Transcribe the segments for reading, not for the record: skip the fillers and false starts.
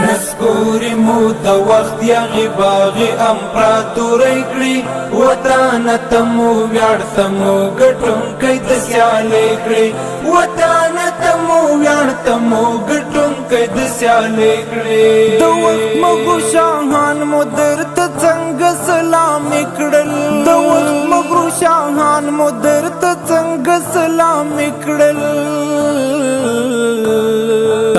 نسکوری مو د وخت یغی باغی امپراتوری کړی وطن تمو ویاړ تمو ګټم کای د سیالې کړی وطن تمو ویاړ تمو ګټم کای د سیالې کړی د وخت مغو شاهان مو درته څنګه سلام کړل د وخت مغو شاهان مو درته څنګه سلام کړل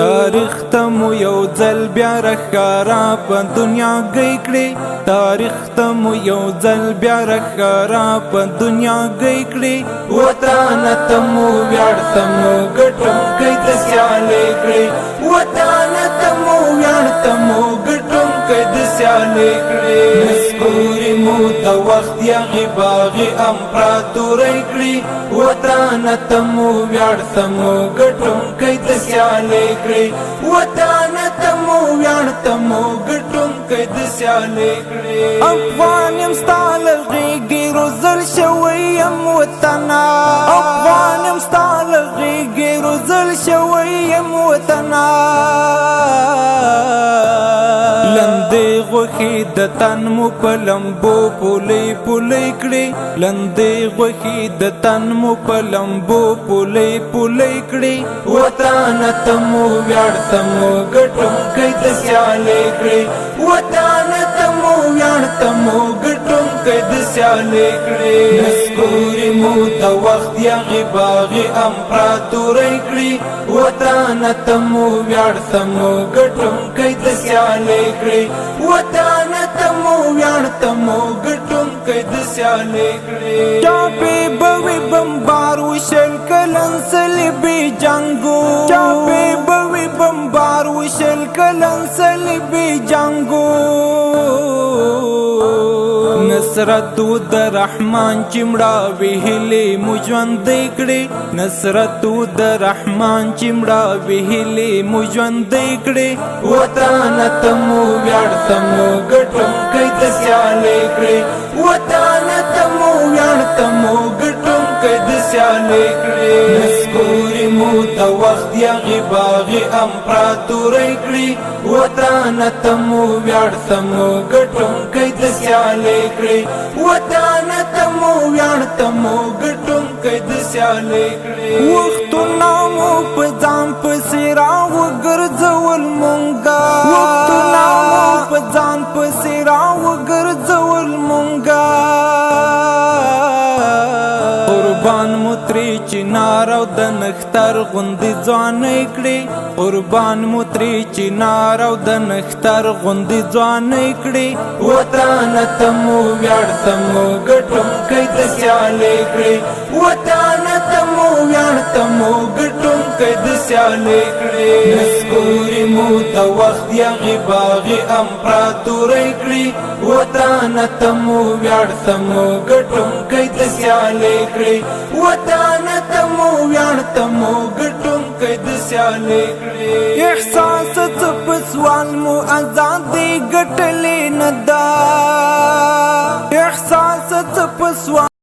تاریخ تمو یو ځل بیا راښکارا په دنیا گئی کړي تاریخ تمو یو ځل بیا راښکارا په دنیا گئی کړي وطن تمو ویاړ تمو ګټم کای د سیالې کړی وطن تمو ویاړ تمو ګټم کای د سیالې کړی نسکوری مو د وخت یغی باغی امپراتوری کړی وطن تمو ویاړ تمو ګټم کای د سیالې کړی وطن تمو ویاړ تمو ګټم کای د سیالې کړی افغان یم ستا له غېږې روزل شوی یم وطنه افغان یم ستا له غېږې روزل شوی یم وطنه لندې غوښې د تن مو په لمبو پولې پولې کړې لندې غوښې د تن مو په لمبو پولې پولې کړې وطن تمو ویاړ تمو ګټم کای د سیالې کړی وطن تمو ویاړ تمو ګټم کای د سیالې کړی نسکوری مو د وخت یغی باغی امپراتوری کړی وطن تمو ویاړ تمو ګټم کای د سیالې کړی وطن تمو ویاړ تمو ګټم کای د سیالې کړی چاپی بوی بمبار وشل کلن صلیبی جنگو چاپی بوی بمبار وشل کلن صلیبی جنگو نصرت د رحمان چمړه ویلې مجوند کړي نصرت د رحمان چمړه ویلې مجوند کړي وطن تمو ویاړ تمو ګټم کای د سیالې کړی وطن تمو ویاړ تمو ګټم کای د سیالې کړی نسکوری مو د وخت یغی باغی امپراتوری کړی وطن تمو ویاړ تمو ګټم کای د سیالې کړی وطن تمو ویاړ تمو ګټم کای د سیالې کړی وختونه مو په ځان پسې راوګرځول مونږه وختونه مو په ځان پسې راوګرځول مونږه قربان مو ترې چنار او د نختر غوندې ځوانۍ کړې قربان مو ترې چنار او د نختر غوندې ځوانۍ کړې وطن تمو ویاړ تمو ګټم کای د سیالې کړی وطن تمو ویاړ تمو ګټم کای د سیالې کړی نسکوری مو د وخت یغی باغی امپراتوری کړی وطن تمو ویاړ تمو ګټم کای د سیالې کړی وطن تمو ویاړ تمو ګټم کای د سیالې کړی احساس څه په سوال مو ازادي ګټلې نه ده احساس څه په سوال